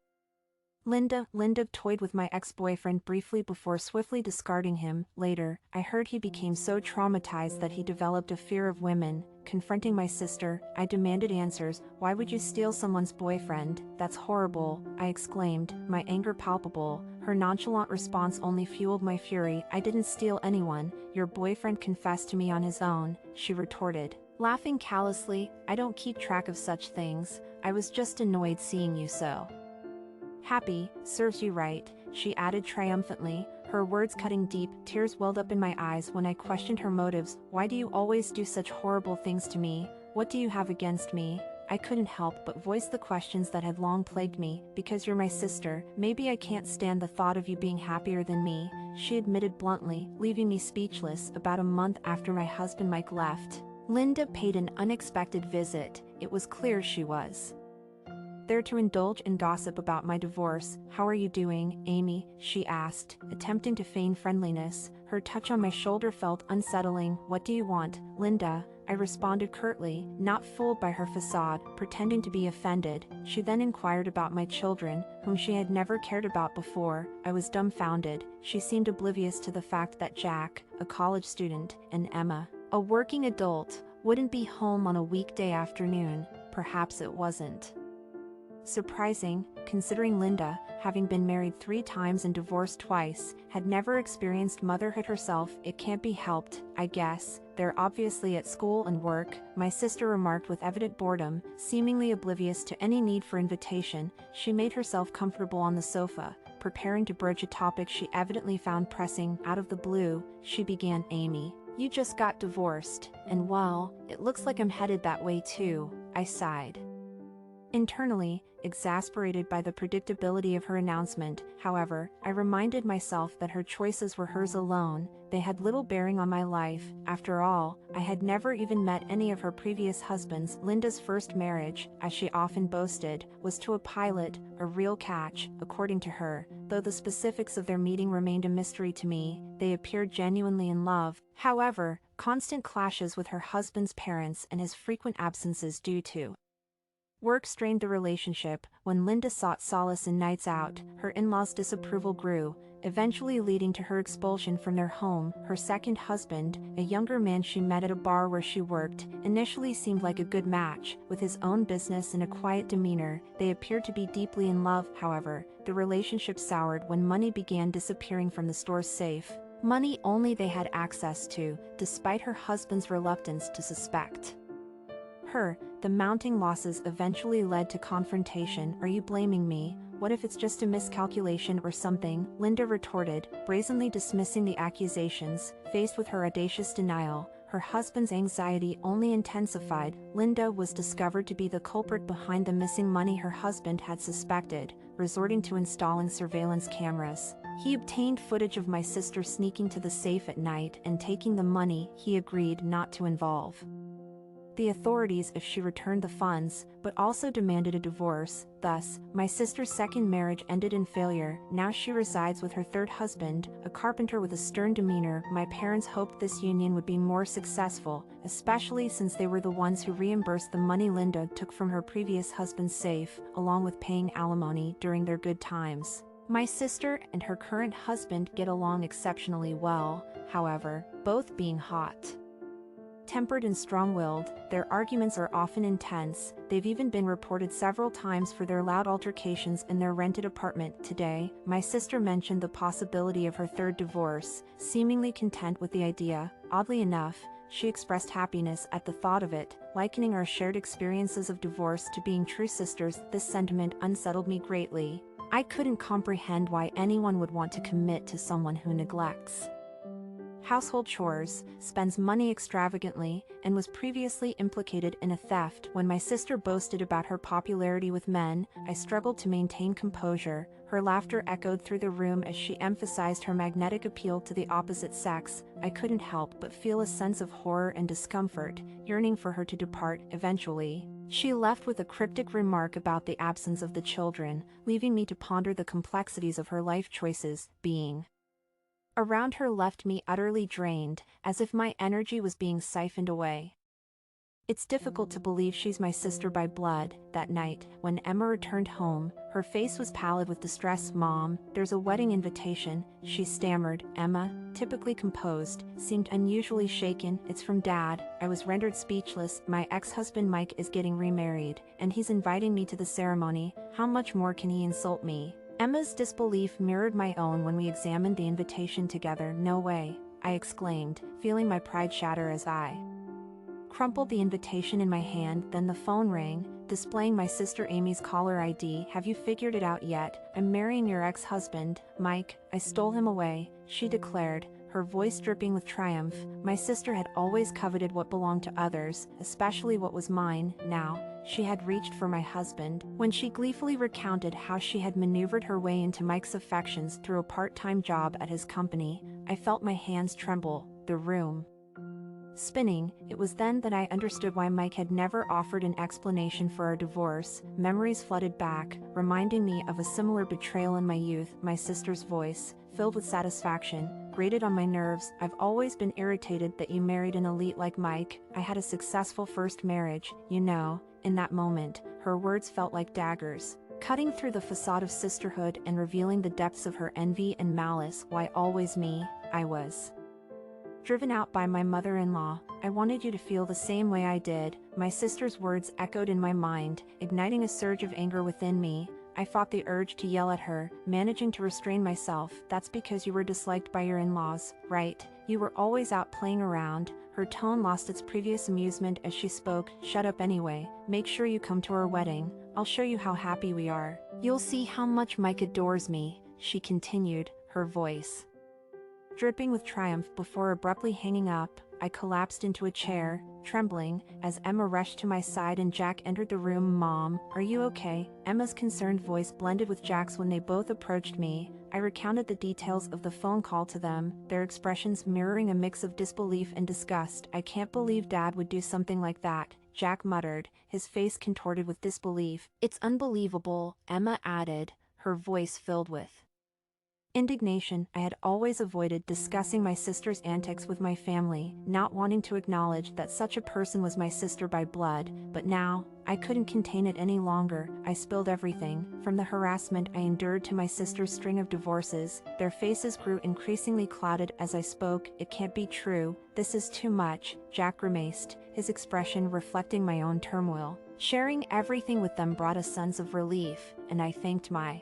Linda toyed with my ex-boyfriend briefly before swiftly discarding him. Later, I heard he became so traumatized that he developed a fear of women. Confronting my sister, I demanded answers. Why would you steal someone's boyfriend? That's horrible, I exclaimed, my anger palpable. Her nonchalant response only fueled my fury. I didn't steal anyone. Your boyfriend confessed to me on his own, she retorted. Laughing callously, I don't keep track of such things. I was just annoyed seeing you so happy. Serves you right, she added triumphantly, her words cutting deep. Tears welled up in my eyes when I questioned her motives. Why do you always do such horrible things to me? What do you have against me? I couldn't help but voice the questions that had long plagued me. Because you're my sister, maybe I can't stand the thought of you being happier than me, she admitted bluntly, leaving me speechless. About a month after my husband Mike left, Linda paid an unexpected visit. It was clear she was there to indulge in gossip about my divorce. How are you doing, Amy? She asked, attempting to feign friendliness. Her touch on my shoulder felt unsettling. What do you want, Linda? I responded curtly, not fooled by her facade, pretending to be offended. She then inquired about my children, whom she had never cared about before. I was dumbfounded. She seemed oblivious to the fact that Jack, a college student, and Emma, a working adult, wouldn't be home on a weekday afternoon. Perhaps it wasn't surprising, considering Linda, having been married 3 times and divorced twice, had never experienced motherhood herself. It can't be helped, I guess. They're obviously at school and work, my sister remarked with evident boredom, seemingly oblivious to any need for invitation. She made herself comfortable on the sofa, preparing to broach a topic she evidently found pressing. Out of the blue, she began, Amy, you just got divorced, and well, it looks like I'm headed that way too, I sighed. Internally, exasperated by the predictability of her announcement, however, I reminded myself that her choices were hers alone. They had little bearing on my life. After all, I had never even met any of her previous husbands. Linda's first marriage, as she often boasted, was to a pilot, a real catch, according to her. Though the specifics of their meeting remained a mystery to me, they appeared genuinely in love. However, constant clashes with her husband's parents and his frequent absences due to work strained the relationship. When Linda sought solace in nights out, her in-laws' disapproval grew, eventually leading to her expulsion from their home. Her second husband, a younger man she met at a bar where she worked, initially seemed like a good match. With his own business and a quiet demeanor, they appeared to be deeply in love. However, the relationship soured when money began disappearing from the store's safe. Money only they had access to, despite her husband's reluctance to suspect her. The mounting losses eventually led to confrontation. Are you blaming me? What if it's just a miscalculation or something? Linda retorted, brazenly dismissing the accusations. Faced with her audacious denial, her husband's anxiety only intensified. Linda was discovered to be the culprit behind the missing money her husband had suspected, resorting to installing surveillance cameras. He obtained footage of my sister sneaking to the safe at night and taking the money he agreed not to involve the authorities if she returned the funds, but also demanded a divorce. Thus, my sister's second marriage ended in failure. Now she resides with her third husband, a carpenter with a stern demeanor. My parents hoped this union would be more successful, especially since they were the ones who reimbursed the money Linda took from her previous husband's safe, along with paying alimony during their good times. My sister and her current husband get along exceptionally well, however, both being hot tempered and strong-willed, their arguments are often intense. They've even been reported several times for their loud altercations in their rented apartment. Today, my sister mentioned the possibility of her third divorce, seemingly content with the idea. Oddly enough, she expressed happiness at the thought of it, likening our shared experiences of divorce to being true sisters. This sentiment unsettled me greatly. I couldn't comprehend why anyone would want to commit to someone who neglects household chores, spends money extravagantly, and was previously implicated in a theft. When my sister boasted about her popularity with men, I struggled to maintain composure. Her laughter echoed through the room as she emphasized her magnetic appeal to the opposite sex. I couldn't help but feel a sense of horror and discomfort, yearning for her to depart. Eventually, she left with a cryptic remark about the absence of the children, leaving me to ponder the complexities of her life choices. Being around her left me utterly drained, as if my energy was being siphoned away. It's difficult to believe she's my sister by blood. That night, when Emma returned home, her face was pallid with distress. Mom, there's a wedding invitation, she stammered. Emma, typically composed, seemed unusually shaken. It's from Dad. I was rendered speechless. My ex-husband Mike is getting remarried, and he's inviting me to the ceremony. How much more can he insult me? Emma's disbelief mirrored my own when we examined the invitation together. No way, I exclaimed, feeling my pride shatter as I crumpled the invitation in my hand. Then the phone rang, displaying my sister Amy's caller ID. Have you figured it out yet? I'm marrying your ex-husband, Mike. I stole him away, she declared, her voice dripping with triumph. My sister had always coveted what belonged to others, especially what was mine. Now, she had reached for my husband. When she gleefully recounted how she had maneuvered her way into Mike's affections through a part-time job at his company, I felt my hands tremble, the room spinning. It was then that I understood why Mike had never offered an explanation for our divorce. Memories flooded back, reminding me of a similar betrayal in my youth. My sister's voice, filled with satisfaction, grated on my nerves. I've always been irritated that you married an elite like Mike. I had a successful first marriage, you know. In that moment, her words felt like daggers, cutting through the facade of sisterhood and revealing the depths of her envy and malice. Why always me? I was driven out by my mother-in-law. I wanted you to feel the same way I did. My sister's words echoed in my mind, igniting a surge of anger within me. I fought the urge to yell at her, managing to restrain myself. That's because you were disliked by your in-laws, right? You were always out playing around. Her tone lost its previous amusement as she spoke. Shut up anyway. Make sure you come to our wedding. I'll show you how happy we are. You'll see how much Mike adores me, she continued, her voice dripping with triumph. Before abruptly hanging up, I collapsed into a chair, trembling, as Emma rushed to my side and Jack entered the room. Mom, are you okay? Emma's concerned voice blended with Jack's when they both approached me. I recounted the details of the phone call to them, their expressions mirroring a mix of disbelief and disgust. I can't believe Dad would do something like that, Jack muttered, his face contorted with disbelief. It's unbelievable, Emma added, her voice filled with indignation. I had always avoided discussing my sister's antics with my family, not wanting to acknowledge that such a person was my sister by blood, but now, I couldn't contain it any longer. I spilled everything, from the harassment I endured to my sister's string of divorces. Their faces grew increasingly clouded as I spoke. It can't be true. This is too much, Jack grimaced, his expression reflecting my own turmoil. Sharing everything with them brought a sense of relief, and I thanked my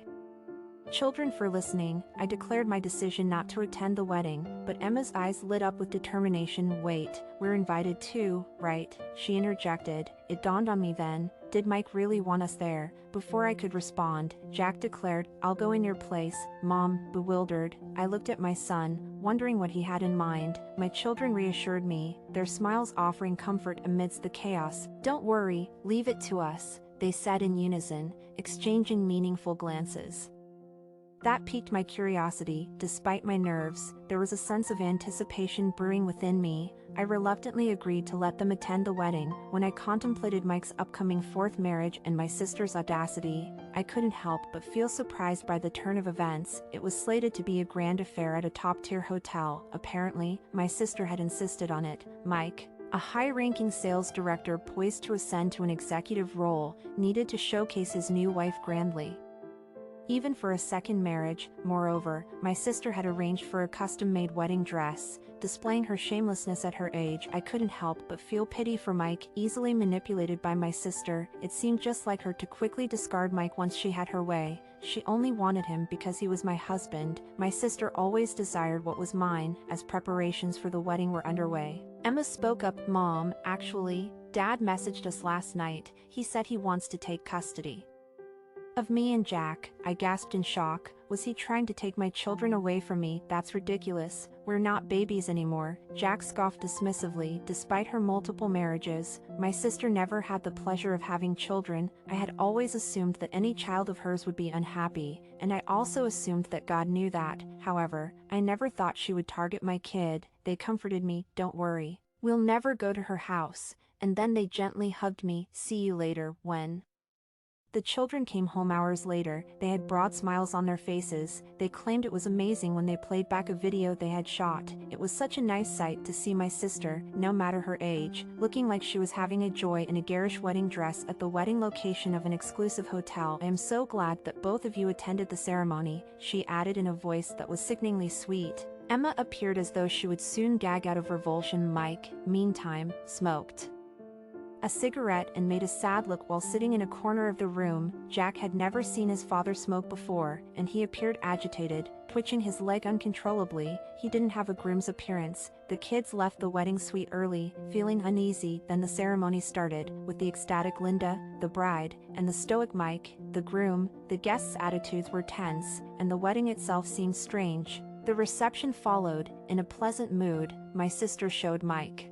children for listening. I declared my decision not to attend the wedding, but Emma's eyes lit up with determination. Wait, we're invited too, right? She interjected. It dawned on me then. Did Mike really want us there? Before I could respond, Jack declared, I'll go in your place. Mom, bewildered, I looked at my son, wondering what he had in mind. My children reassured me, their smiles offering comfort amidst the chaos. Don't worry, leave it to us, they said in unison, exchanging meaningful glances. That piqued my curiosity. Despite my nerves, there was a sense of anticipation brewing within me. I reluctantly agreed to let them attend the wedding. When I contemplated Mike's upcoming fourth marriage and my sister's audacity, I couldn't help but feel surprised by the turn of events. It was slated to be a grand affair at a top-tier hotel. Apparently, my sister had insisted on it. Mike, a high-ranking sales director poised to ascend to an executive role, needed to showcase his new wife grandly. Even for a second marriage. Moreover, my sister had arranged for a custom-made wedding dress, displaying her shamelessness at her age. I couldn't help but feel pity for Mike, easily manipulated by my sister. It seemed just like her to quickly discard Mike once she had her way. She only wanted him because he was my husband. My sister always desired what was mine. As preparations for the wedding were underway, Emma spoke up. Mom, actually, Dad messaged us last night. He said he wants to take custody of me and Jack. I gasped in shock. Was he trying to take my children away from me? That's ridiculous. We're not babies anymore. Jack scoffed dismissively. Despite her multiple marriages, my sister never had the pleasure of having children. I had always assumed that any child of hers would be unhappy, and I also assumed that God knew that. However, I never thought she would target my kid. They comforted me. Don't worry, we'll never go to her house. And then they gently hugged me. See you later. When The children came home hours later. They had broad smiles on their faces. They claimed it was amazing when they played back a video they had shot. It was such a nice sight to see my sister, no matter her age, looking like she was having a joy in a garish wedding dress at the wedding location of an exclusive hotel. I am so glad that both of you attended the ceremony, she added in a voice that was sickeningly sweet. Emma appeared as though she would soon gag out of revulsion. Mike, meantime, smoked a cigarette and made a sad look while sitting in a corner of the room. Jack had never seen his father smoke before, and he appeared agitated, twitching his leg uncontrollably. He didn't have a groom's appearance. The kids left the wedding suite early, feeling uneasy. Then the ceremony started, with the ecstatic Linda, the bride, and the stoic Mike, the groom. The guests' attitudes were tense, and the wedding itself seemed strange. The reception followed. In a pleasant mood, my sister showed Mike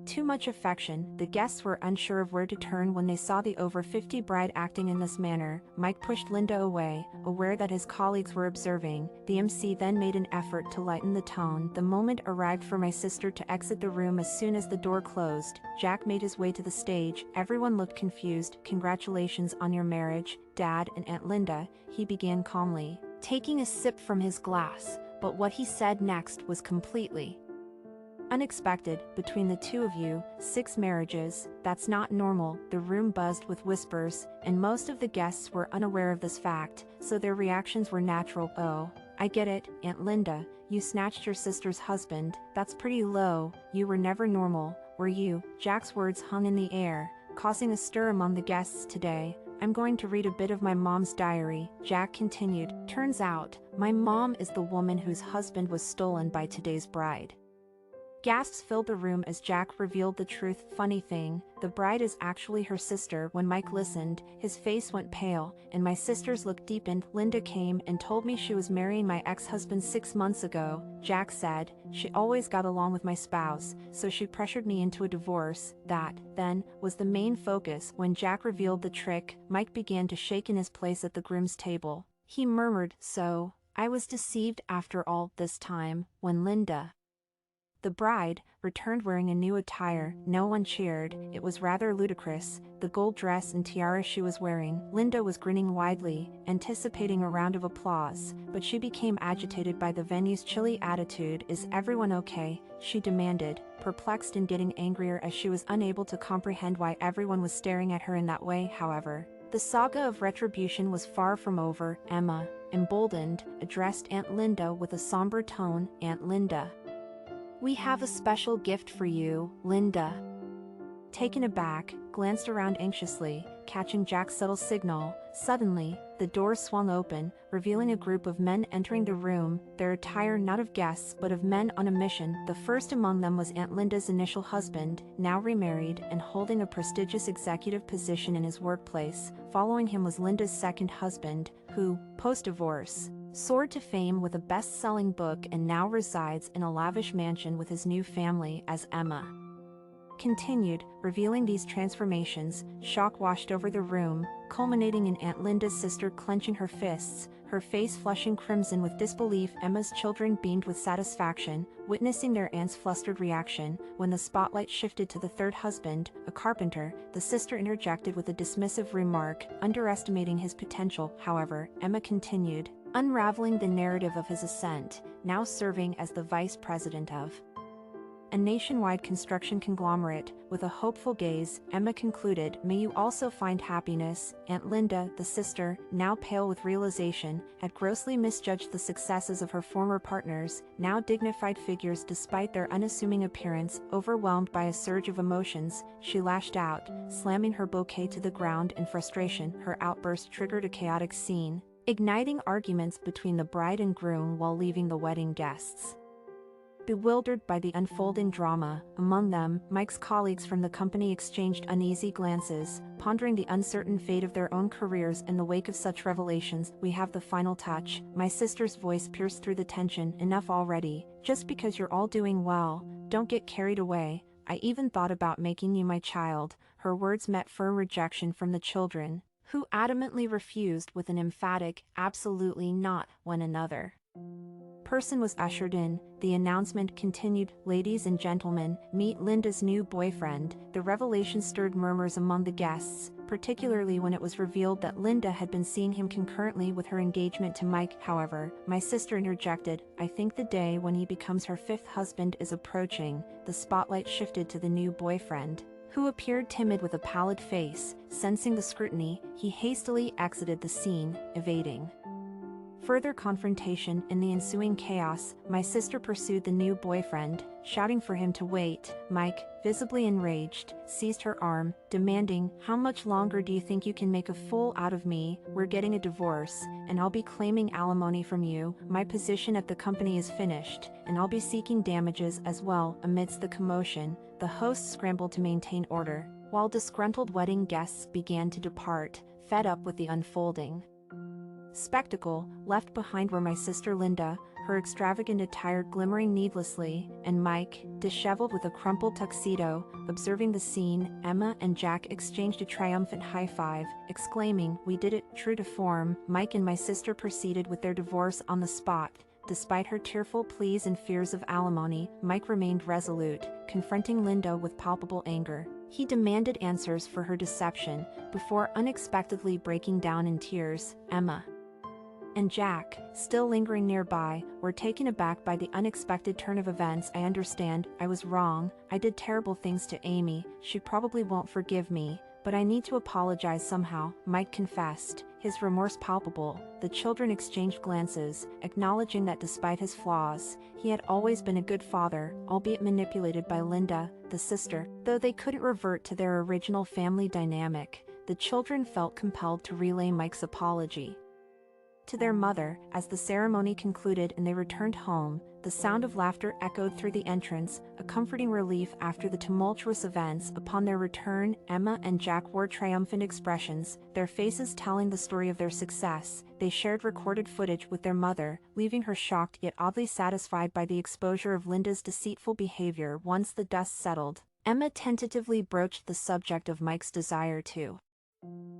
too much affection. The guests were unsure of where to turn when they saw the over 50 bride acting in this manner. Mike pushed Linda away, aware that his colleagues were observing. The MC then made an effort to lighten the tone. The moment arrived for my sister to exit the room as soon as the door closed. Jack made his way to the stage. Everyone looked confused. "Congratulations on your marriage, Dad and Aunt Linda," he began calmly, taking a sip from his glass. But what he said next was completely unexpected. "Between the two of you, 6 marriages, that's not normal." The room buzzed with whispers, and most of the guests were unaware of this fact, so their reactions were natural. "Oh, I get it, Aunt Linda, you snatched your sister's husband. That's pretty low. You were never normal, were you?" Jack's words hung in the air, causing a stir among the guests. "Today, I'm going to read a bit of my mom's diary," Jack continued. "Turns out, my mom is the woman whose husband was stolen by today's bride." Gasps filled the room as Jack revealed the truth. "Funny thing, the bride is actually her sister." When Mike listened, his face went pale, and my sister's look deepened. "Linda came and told me she was marrying my ex-husband 6 months ago," Jack said. "She always got along with my spouse, so she pressured me into a divorce." That, then, was the main focus. When Jack revealed the trick, Mike began to shake in his place at the groom's table. He murmured, "So, I was deceived after all this time." When Linda, the bride, returned wearing a new attire, no one cheered. It was rather ludicrous, the gold dress and tiara she was wearing. Linda was grinning widely, anticipating a round of applause, but she became agitated by the venue's chilly attitude. "Is everyone okay?" she demanded, perplexed and getting angrier as she was unable to comprehend why everyone was staring at her in that way. However, the saga of retribution was far from over. Emma, emboldened, addressed Aunt Linda with a somber tone. "Aunt Linda, we have a special gift for you." Linda, taken aback, glanced around anxiously, catching Jack's subtle signal. Suddenly, the door swung open, revealing a group of men entering the room, their attire not of guests but of men on a mission. The first among them was Aunt Linda's initial husband, now remarried and holding a prestigious executive position in his workplace. Following him was Linda's second husband, who, post-divorce, soared to fame with a best-selling book and now resides in a lavish mansion with his new family. As Emma continued, revealing these transformations, shock washed over the room, culminating in Aunt Linda's sister clenching her fists, her face flushing crimson with disbelief. Emma's children beamed with satisfaction, witnessing their aunt's flustered reaction. When the spotlight shifted to the third husband, a carpenter, the sister interjected with a dismissive remark, underestimating his potential. However, Emma continued, unraveling the narrative of his ascent, now serving as the vice president of a nationwide construction conglomerate. With a hopeful gaze, Emma concluded, "May you also find happiness." Aunt Linda, the sister, now pale with realization, had grossly misjudged the successes of her former partners, now dignified figures despite their unassuming appearance. Overwhelmed by a surge of emotions, she lashed out, slamming her bouquet to the ground in frustration. Her outburst triggered a chaotic scene, igniting arguments between the bride and groom while leaving the wedding guests bewildered by the unfolding drama. Among them, Mike's colleagues from the company exchanged uneasy glances, pondering the uncertain fate of their own careers in the wake of such revelations. "We have the final touch." My sister's voice pierced through the tension. "Enough already. Just because you're all doing well, don't get carried away. I even thought about making you my child." Her words met firm rejection from the children, who adamantly refused with an emphatic, "Absolutely not." When another person was ushered in, the announcement continued, "Ladies and gentlemen, meet Linda's new boyfriend." The revelation stirred murmurs among the guests, particularly when it was revealed that Linda had been seeing him concurrently with her engagement to Mike. However, my sister interjected, "I think the day when he becomes her fifth husband is approaching." The spotlight shifted to the new boyfriend, who appeared timid with a pallid face. Sensing the scrutiny, he hastily exited the scene, evading further confrontation. In the ensuing chaos, my sister pursued the new boyfriend, shouting for him to wait. Mike, visibly enraged, seized her arm, demanding, "How much longer do you think you can make a fool out of me? We're getting a divorce, and I'll be claiming alimony from you. My position at the company is finished, and I'll be seeking damages as well." Amidst the commotion, the hosts scrambled to maintain order, while disgruntled wedding guests began to depart, fed up with the unfolding spectacle. Left behind were my sister Linda, her extravagant attire glimmering needlessly, and Mike, disheveled with a crumpled tuxedo. Observing the scene, Emma and Jack exchanged a triumphant high-five, exclaiming, "We did it." True to form, Mike and my sister proceeded with their divorce on the spot. Despite her tearful pleas and fears of alimony, Mike remained resolute, confronting Linda with palpable anger. He demanded answers for her deception, before unexpectedly breaking down in tears. Emma and Jack, still lingering nearby, were taken aback by the unexpected turn of events. "I understand, I was wrong. I did terrible things to Amy. She probably won't forgive me, but I need to apologize somehow," Mike confessed, his remorse palpable. The children exchanged glances, acknowledging that despite his flaws, he had always been a good father, albeit manipulated by Linda, the sister. Though they couldn't revert to their original family dynamic, the children felt compelled to relay Mike's apology to their mother. As the ceremony concluded and they returned home, the sound of laughter echoed through the entrance, a comforting relief after the tumultuous events. Upon their return, Emma and Jack wore triumphant expressions, their faces telling the story of their success. They shared recorded footage with their mother, leaving her shocked yet oddly satisfied by the exposure of Linda's deceitful behavior. Once the dust settled, Emma tentatively broached the subject of Mike's desire to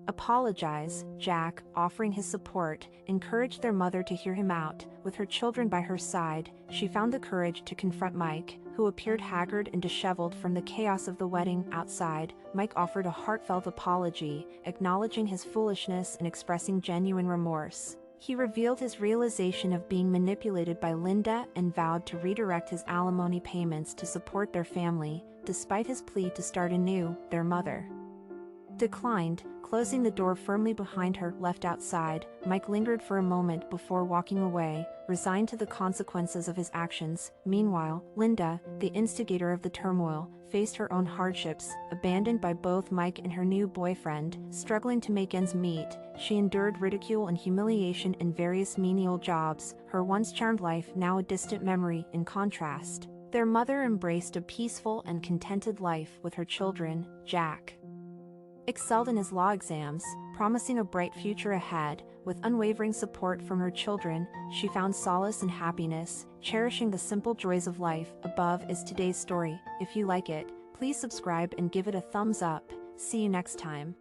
apologize. Jack, offering his support, encouraged their mother to hear him out. With her children by her side, she found the courage to confront Mike, who appeared haggard and disheveled from the chaos of the wedding. Outside, Mike offered a heartfelt apology, acknowledging his foolishness and expressing genuine remorse. He revealed his realization of being manipulated by Linda and vowed to redirect his alimony payments to support their family. Despite his plea to start anew, their mother declined, closing the door firmly behind her. Left outside, Mike lingered for a moment before walking away, resigned to the consequences of his actions. Meanwhile, Linda, the instigator of the turmoil, faced her own hardships. Abandoned by both Mike and her new boyfriend, struggling to make ends meet, she endured ridicule and humiliation in various menial jobs, her once charmed life now a distant memory. In contrast, their mother embraced a peaceful and contented life with her children. Jack excelled in his law exams, promising a bright future ahead. With unwavering support from her children, she found solace and happiness, cherishing the simple joys of life. Above is today's story. If you like it, please subscribe and give it a thumbs up. See you next time.